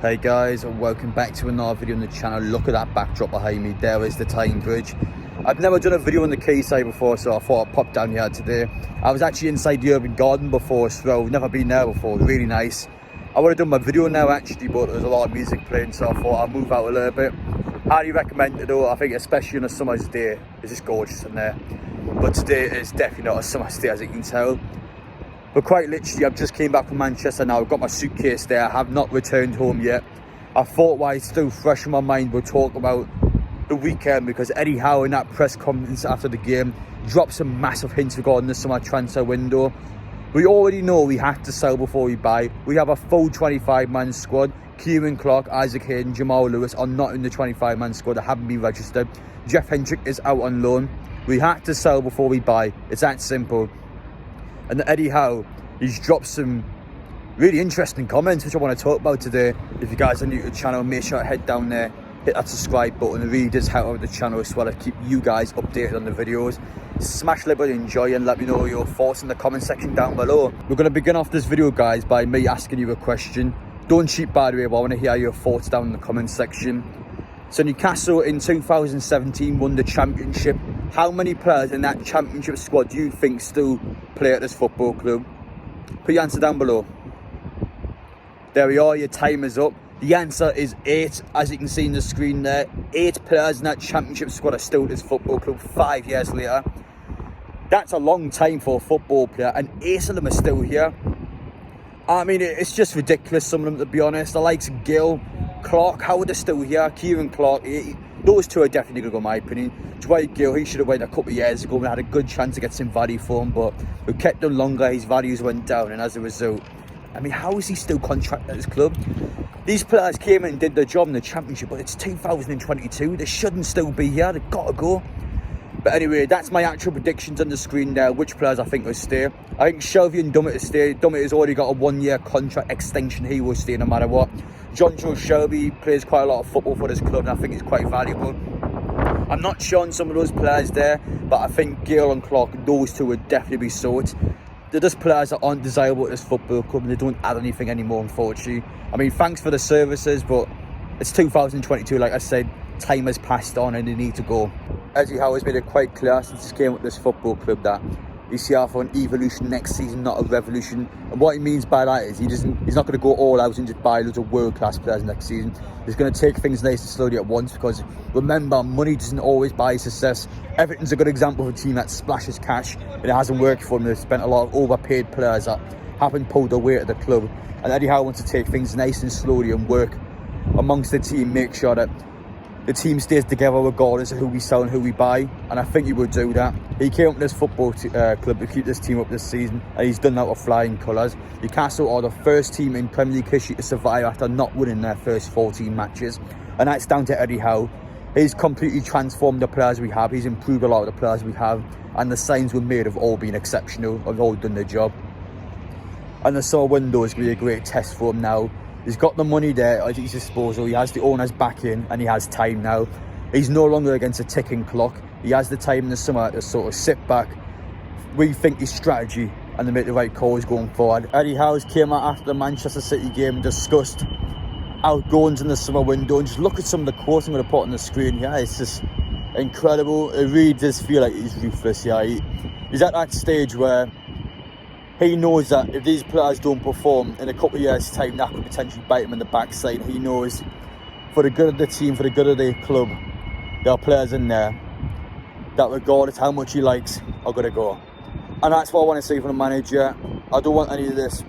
Hey guys, and welcome back to another video on the channel. Look at that backdrop behind me. There is the Tyne Bridge. I've never done a video on the quayside before, so I thought I'd pop down here today. I was actually inside the urban garden before, so never been there before. Really nice. I would have done my video now actually, but there's a lot of music playing, so I thought I'd move out a little bit. Highly recommend it though. I think especially on a summer's day, it's just gorgeous in there. But today is definitely not a summer's day, as you can tell. But quite literally, I've just came back from Manchester now. I've got my suitcase there. I have not returned home yet. I thought while it's still fresh in my mind, we'll talk about the weekend, because Eddie Howe in that press conference after the game dropped some massive hints regarding the summer transfer window. We already know we have to sell before we buy. We have a full 25-man squad. Kieran Clark, Isaac Hayden, Jamal Lewis are not in the 25-man squad. They haven't been registered. Jeff Hendrick is out on loan. We have to sell before we buy. It's that simple. And Eddie Howe, he's dropped some really interesting comments which I want to talk about today. If you guys are new to the channel, make sure to head down there, hit that subscribe button. It really does help out the channel as well as keep you guys updated on the videos. Smash the button, enjoy, and let me know your thoughts in the comment section down below. We're going to begin off this video, guys, by me asking you a question. Don't cheat, by the way, but I want to hear your thoughts down in the comment section. So Newcastle in 2017 won the championship. How many players in that championship squad do you think still play at this football club? Put your answer down below. There we are, your time is up. The answer is 8, as you can see on the screen there. 8 players in that championship squad are still at this football club 5 years later. That's a long time for a football player, and 8 of them are still here. I mean, it's just ridiculous, some of them, to be honest. The likes of Gill, Clark, Howard are still here. Kieran Clark, those two are definitely going to go, in my opinion. Dwight Gill, he should have waited a couple of years ago and had a good chance to get some value for him, but we kept him longer, his values went down, and as a result, I mean, how is he still contracted at this club? These players came in and did their job in the championship, but it's 2022. They shouldn't still be here. They've got to go. But anyway, that's my actual predictions on the screen there, which players I think will stay. I think Shelby and Dummett will stay. Dummett has already got a 1-year contract extension. He will stay no matter what. John Joe Shelby plays quite a lot of football for this club, and I think he's quite valuable. I'm not sure on some of those players there, but I think Gale and Clark, those two would definitely be sought. They're just players that aren't desirable at this football club, and they don't add anything anymore, unfortunately. I mean, thanks for the services, but it's 2022, like I said. Time has passed on and they need to go. Eddie Howe has made it quite clear since he came with this football club that he's here for an evolution next season, not a revolution. And what he means by that is he's not going to go all out and just buy loads of world-class players next season. He's going to take things nice and slowly at once, because remember, money doesn't always buy success. Everton's a good example of a team that splashes cash and it hasn't worked for them. They've spent a lot of overpaid players that haven't pulled their weight at the club. And Eddie Howe wants to take things nice and slowly and work amongst the team, make sure that the team stays together regardless of who we sell and who we buy, and I think he would do that. He came up with this football club to keep this team up this season, and he's done that with flying colours. Newcastle are the first team in Premier League history to survive after not winning their first 14 matches, and that's down to Eddie Howe. He's completely transformed the players we have. He's improved a lot of the players we have, and the signs we've made have all been exceptional, have all done their job. And the summer window is going to be a great test for him now. He's got the money there at his disposal. He has the owners back in, and he has time now. He's no longer against a ticking clock. He has the time in the summer to sort of sit back, rethink his strategy, and to make the right calls going forward. Eddie Howe came out after the Manchester City game and discussed outgoings in the summer window. And just look at some of the quotes I'm going to put on the screen here. It's just incredible. It really does feel like he's ruthless. Yeah, he's at that stage where he knows that if these players don't perform in a couple of years' time, that could potentially bite him in the backside. He knows for the good of the team, for the good of the club, there are players in there that, regardless how much he likes, are going to go. And that's what I want to see from the manager. I don't want any of this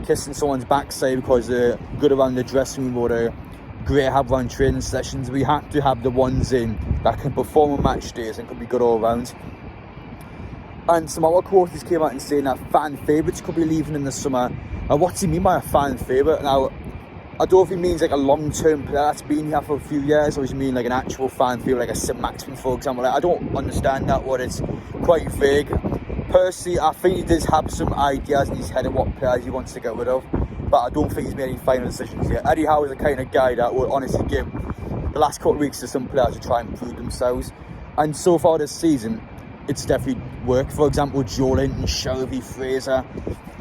kissing someone's backside because they're good around the dressing room or they're great have around training sessions. We have to have the ones in that can perform on match days and can be good all round. And some other quotes came out and saying that fan favourites could be leaving in the summer. And what's he mean by a fan favourite? Now, I don't know if he means like a long-term player that's been here for a few years, or does he mean like an actual fan favourite, like a Saint-Maximin, for example. Like, I don't understand that one. It's quite vague. Personally, I think he does have some ideas in his head of what players he wants to get rid of, but I don't think he's made any final decisions yet. Eddie Howe is the kind of guy that will honestly give the last couple of weeks to some players to try and prove themselves. And so far this season, it's definitely worked. For example, Joe Linton, Shelby, Fraser.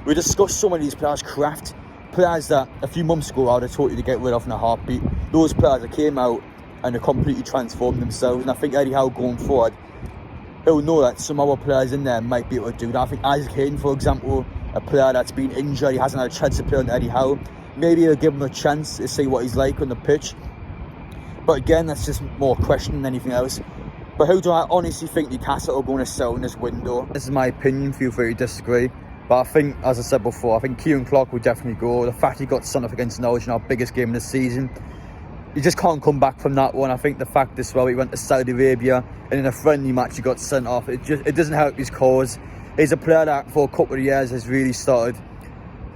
We discussed some of these players' craft. players that a few months ago I would have told you to get rid of in a heartbeat. Those players that came out and have completely transformed themselves. And I think Eddie Howe going forward, he'll know that some other players in there might be able to do that. I think Isaac Hayden, for example, a player that's been injured, he hasn't had a chance to play on Eddie Howe. Maybe he'll give him a chance to see what he's like on the pitch. But again, that's just more question than anything else. But who do I honestly think Newcastle are going to sell in this window? This is my opinion, feel free to disagree. But I think, as I said before, I think Kieran Clark will definitely go. The fact he got sent off against Norwich in our biggest game of the season, you just can't come back from that one. I think the fact as well, he went to Saudi Arabia and in a friendly match he got sent off. It doesn't help his cause. He's a player that for a couple of years has really started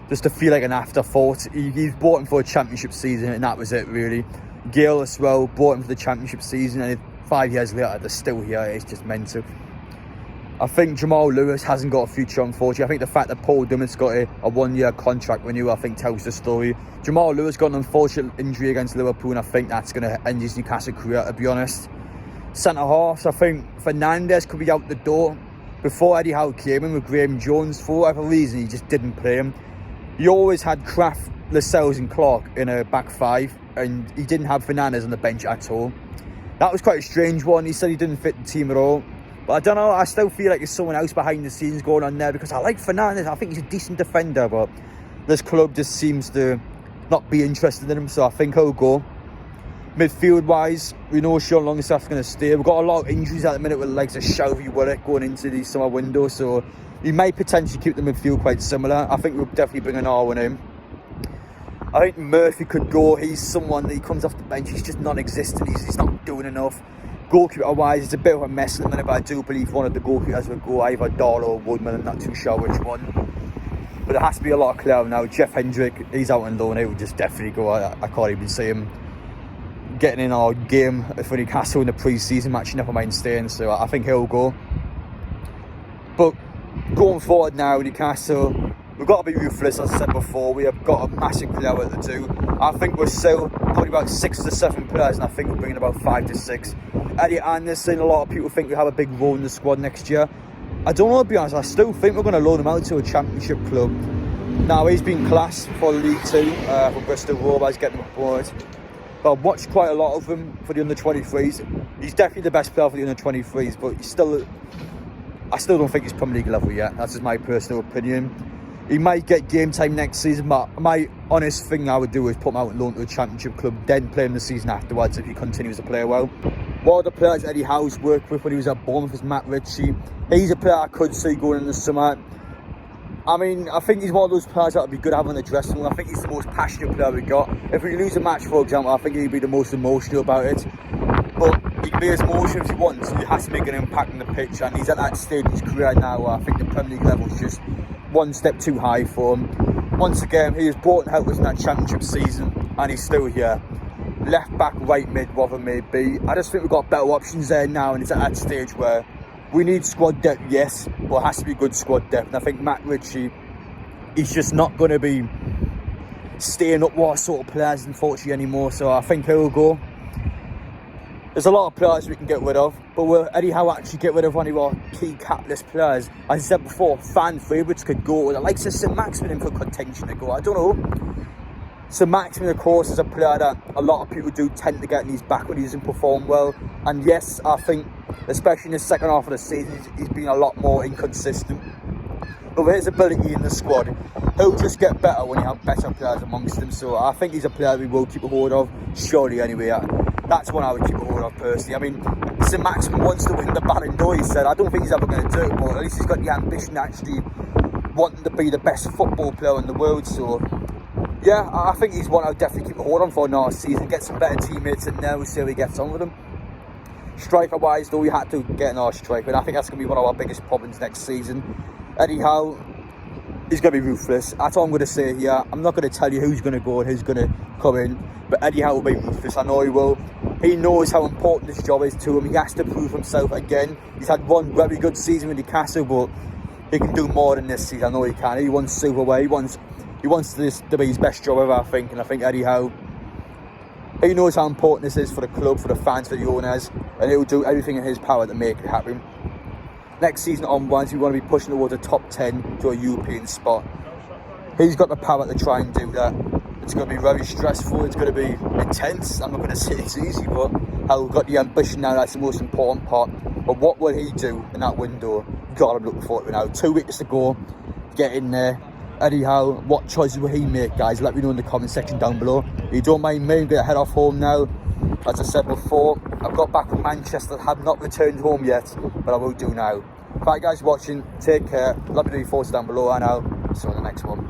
just to feel like an afterthought. He's brought him for a championship season and that was it really. Gale as well brought him for the championship season and 5 years later they're still here. It's just mental. I think Jamal Lewis hasn't got a future, unfortunately. I think the fact that Paul Dummett's got a 1-year contract renewal, I think tells the story. Jamal Lewis got an unfortunate injury against Liverpool and I think that's going to end his Newcastle career, to be honest. Centre-halves, I think Fernandes could be out the door. Before Eddie Howe came in with Graham Jones, for whatever reason, he just didn't play him. He always had Kraft, Lascelles and Clark in a back five and he didn't have Fernandes on the bench at all. That was quite a strange one. He said he didn't fit the team at all. But I don't know, I still feel like there's someone else behind the scenes going on there because I like Fernandes. I think he's a decent defender, but this club just seems to not be interested in him, so I think he'll go. Midfield-wise, we know Sean Longstaff's going to stay. We've got a lot of injuries at the minute with the likes of Shelby Willock going into the summer window, so he might potentially keep the midfield quite similar. I think we'll definitely bring an R on him. I think Murphy could go. He's someone that he comes off the bench, he's just non-existent. He's not doing enough. Goalkeeper-wise, it's a bit of a mess at the minute, but I do believe one of the goalkeepers will go, either Darlow or Woodman. I'm not too sure which one. But there has to be a lot of clear now. Jeff Hendrick, he's out on loan. He would just definitely go. I can't even see him getting in our game for Newcastle in the pre-season match, never mind staying. So I think he'll go. But going forward now, Newcastle, we've got to be ruthless, as I said before. We have got a massive player to do. I think we're still probably about 6 to 7 players, and I think we're bringing about 5 to 6. Eddie Anderson, a lot of people think we have a big role in the squad next year. I don't know, to be honest. I still think we're going to loan him out to a championship club. Now, he's been class for League 2 for Bristol Rovers, getting him aboard. But I've watched quite a lot of him for the under-23s. He's definitely the best player for the under-23s, but I still don't think he's Premier League level yet. That's just my personal opinion. He might get game time next season, but my honest thing I would do is put him out and loan to a championship club, then play him the season afterwards if he continues to play well. One of the players Eddie Howe's worked with when he was at Bournemouth is Matt Ritchie. He's a player I could see going in the summer. I mean, I think he's one of those players that would be good having in the dressing room. I think he's the most passionate player we've got. If we lose a match, for example, I think he'd be the most emotional about it. But he can be as emotional as he wants, so he has to make an impact on the pitch. And he's at that stage in his career now where I think the Premier League level is just one step too high for him. Once again, he was brought and helped us in that championship season, and he's still here. Left back, right mid, whatever it may be. I just think we've got better options there now, and it's at that stage where we need squad depth, yes, but it has to be good squad depth. And I think Matt Ritchie, he's just not going to be staying up with our sort of players, unfortunately, anymore. So I think he'll go. There's a lot of players we can get rid of, but will Eddie Howe actually get rid of one of our key capitalist players? As I said before, fan favourites could go. The likes of Saint-Maximin in for contention to go. I don't know. Saint-Maximin, of course, is a player that a lot of people do tend to get in his back when he doesn't perform well. And yes, I think, especially in the second half of the season, he's been a lot more inconsistent. But with his ability in the squad, he'll just get better when you have better players amongst them. So I think he's a player we will keep a hold of, surely anyway. That's one I would keep a hold of personally. I mean, Saint-Maximin wants to win the Ballon d'Or, he said. I don't think he's ever going to do it, but at least he's got the ambition to actually wanting to be the best football player in the world. So yeah, I think he's one I'll definitely keep a hold on for another season. Get some better teammates in there, we'll see how he gets on with them. Striker-wise, though, we had to get an striker, and I think that's going to be one of our biggest problems next season. Eddie Howe, he's going to be ruthless. That's all I'm going to say here. I'm not going to tell you who's going to go and who's going to come in, but Eddie Howe will be ruthless. I know he will. He knows how important this job is to him. He has to prove himself again. He's had one very good season with Newcastle, but he can do more than this season. I know he can. He wants silverware. He wants this to be his best job ever, I think. And I think Eddie Howe, he knows how important this is for the club, for the fans, for the owners, and he'll do everything in his power to make it happen. Next season onwards, we want to be pushing towards a top 10 to a European spot. He's got the power to try and do that. It's going to be very stressful, it's going to be intense. I'm not going to say it's easy, but I've got the ambition now, that's the most important part. But what will he do in that window? God, I'm looking forward to it now. 2 weeks to go, get in there. Anyhow, what choices will he make, guys? Let me know in the comment section down below. If you don't mind me, I'm going to head off home now. As I said before, I've got back from Manchester, have not returned home yet, but I will do now. Thank you guys for watching, take care, let me know your thoughts down below, and I'll see you on the next one.